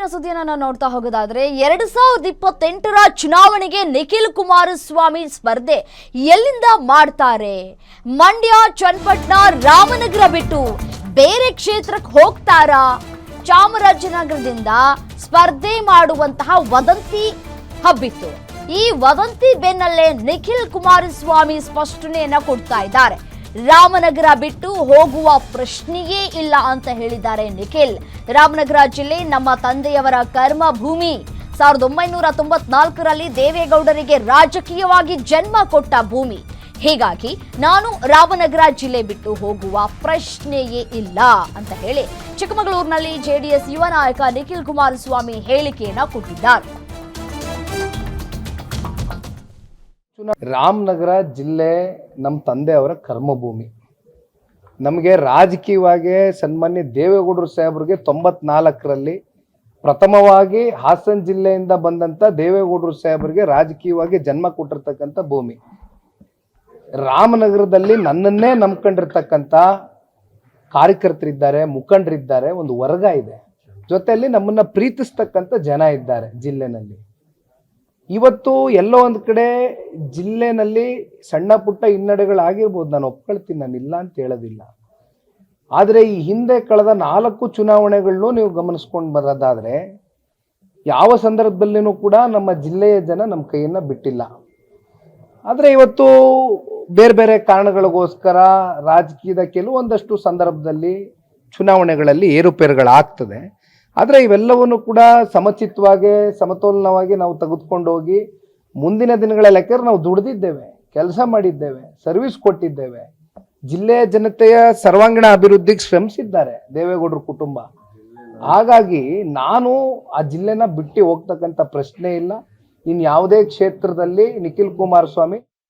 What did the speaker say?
ಮುಂದಿನ ಸುದ್ದಿಯನ್ನು ನಾವು ನೋಡ್ತಾ ಹೋಗೋದಾದ್ರೆ 2028ರ ಚುನಾವಣೆಗೆ ನಿಖಿಲ್ ಕುಮಾರಸ್ವಾಮಿ ಸ್ಪರ್ಧೆ ಎಲ್ಲಿಂದ ಮಾಡ್ತಾರೆ? ಮಂಡ್ಯ, ಚನ್ನಪಟ್ಟಣ, ರಾಮನಗರ ಬಿಟ್ಟು ಬೇರೆ ಕ್ಷೇತ್ರಕ್ಕೆ ಹೋಗ್ತಾರಾ? ಚಾಮರಾಜನಗರದಿಂದ ಸ್ಪರ್ಧೆ ಮಾಡುವಂತಹ ವದಂತಿ ಹಬ್ಬಿತ್ತು. ಈ ವದಂತಿ ಬೆನ್ನಲ್ಲೇ ನಿಖಿಲ್ ಕುಮಾರಸ್ವಾಮಿ ಸ್ಪಷ್ಟನೆಯನ್ನ ಕೊಡ್ತಾ ಇದ್ದಾರೆ. ರಾಮನಗರ ಬಿಟ್ಟು ಹೋಗುವ ಪ್ರಶ್ನೆಯೇ ಇಲ್ಲ ಅಂತ ಹೇಳಿದ್ದಾರೆ ನಿಖಿಲ್. ರಾಮನಗರ ಜಿಲ್ಲೆ ನಮ್ಮ ತಂದೆಯವರ ಕರ್ಮ ಭೂಮಿ. 1994ರಲ್ಲಿ ದೇವೇಗೌಡರಿಗೆ ರಾಜಕೀಯವಾಗಿ ಜನ್ಮ ಕೊಟ್ಟ ಭೂಮಿ. ಹೀಗಾಗಿ ನಾನು ರಾಮನಗರ ಜಿಲ್ಲೆ ಬಿಟ್ಟು ಹೋಗುವ ಪ್ರಶ್ನೆಯೇ ಇಲ್ಲ ಅಂತ ಹೇಳಿ ಚಿಕ್ಕಮಗಳೂರಿನಲ್ಲಿ ಜೆಡಿಎಸ್ ಯುವ ನಾಯಕ ನಿಖಿಲ್ ಕುಮಾರಸ್ವಾಮಿ ಹೇಳಿಕೆಯನ್ನ ಕೊಟ್ಟಿದ್ದಾರೆ. ರಾಮನಗರ ಜಿಲ್ಲೆ ನಮ್ಮ ತಂದೆಯವರ ಕರ್ಮಭೂಮಿ. ನಮಗೆ ರಾಜಕೀಯವಾಗಿ ಸನ್ಮಾನ್ಯ ದೇವೇಗೌಡರು ಸಾಹೇಬ್ರಿಗೆ 94ರಲ್ಲಿ ಪ್ರಥಮವಾಗಿ ಹಾಸನ ಜಿಲ್ಲೆಯಿಂದ ಬಂದಂಥ ದೇವೇಗೌಡರು ಸಾಹೇಬ್ರಿಗೆ ರಾಜಕೀಯವಾಗಿ ಜನ್ಮ ಕೊಟ್ಟಿರ್ತಕ್ಕಂಥ ಭೂಮಿ. ರಾಮನಗರದಲ್ಲಿ ನನ್ನನ್ನೇ ನಂಬ್ಕೊಂಡಿರ್ತಕ್ಕಂಥ ಕಾರ್ಯಕರ್ತರಿದ್ದಾರೆ, ಮುಖಂಡರಿದ್ದಾರೆ, ಒಂದು ವರ್ಗ ಇದೆ, ಜೊತೆಯಲ್ಲಿ ನಮ್ಮನ್ನ ಪ್ರೀತಿಸ್ತಕ್ಕಂಥ ಜನ ಇದ್ದಾರೆ ಜಿಲ್ಲೆನಲ್ಲಿ. ಇವತ್ತು ಎಲ್ಲೋ ಒಂದು ಕಡೆ ಜಿಲ್ಲೆನಲ್ಲಿ ಸಣ್ಣ ಪುಟ್ಟ ಹಿನ್ನಡೆಗಳಾಗಿರ್ಬೋದು, ನಾನು ಒಪ್ಕೊಳ್ತೀನಿ, ನಾನು ಇಲ್ಲ ಅಂತ ಹೇಳೋದಿಲ್ಲ. ಆದರೆ ಈ ಹಿಂದೆ ಕಳೆದ 4 ಚುನಾವಣೆಗಳನ್ನು ನೀವು ಗಮನಿಸ್ಕೊಂಡು ಬರೋದಾದರೆ ಯಾವ ಸಂದರ್ಭದಲ್ಲಿನೂ ಕೂಡ ನಮ್ಮ ಜಿಲ್ಲೆಯ ಜನ ನಮ್ಮ ಕೈಯನ್ನು ಬಿಟ್ಟಿಲ್ಲ. ಆದರೆ ಇವತ್ತು ಬೇರೆ ಬೇರೆ ಕಾರಣಗಳಿಗೋಸ್ಕರ ರಾಜಕೀಯದ ಕೆಲವೊಂದಷ್ಟು ಸಂದರ್ಭದಲ್ಲಿ ಚುನಾವಣೆಗಳಲ್ಲಿ ಏರುಪೇರುಗಳಾಗ್ತದೆ. ಆದರೆ ಇವೆಲ್ಲವನ್ನು ಕೂಡ ಸಮಚಿತ್ತವಾಗಿ ಸಮತೋಲನವಾಗಿ ನಾವು ತೆಗೆದುಕೊಂಡು ಹೋಗಿ ಮುಂದಿನ ದಿನಗಳ ಲೆಕ್ಕ ನಾವು ದುಡಿದಿದ್ದೇವೆ, ಕೆಲಸ ಮಾಡಿದ್ದೇವೆ, ಸರ್ವಿಸ್ ಕೊಟ್ಟಿದ್ದೇವೆ, ಜಿಲ್ಲೆಯ ಜನತೆಯ ಸರ್ವಾಂಗೀಣ ಅಭಿವೃದ್ಧಿಗೆ ಶ್ರಮಿಸಿದ್ದಾರೆ ದೇವೇಗೌಡರ ಕುಟುಂಬ. ಹಾಗಾಗಿ ನಾನು ಆ ಜಿಲ್ಲೆನ ಬಿಟ್ಟು ಹೋಗ್ತಕ್ಕಂಥ ಪ್ರಶ್ನೆ ಇಲ್ಲ. ಇನ್ನು ಯಾವುದೇ ಕ್ಷೇತ್ರದಲ್ಲಿ ನಿಖಿಲ್ ಕುಮಾರಸ್ವಾಮಿ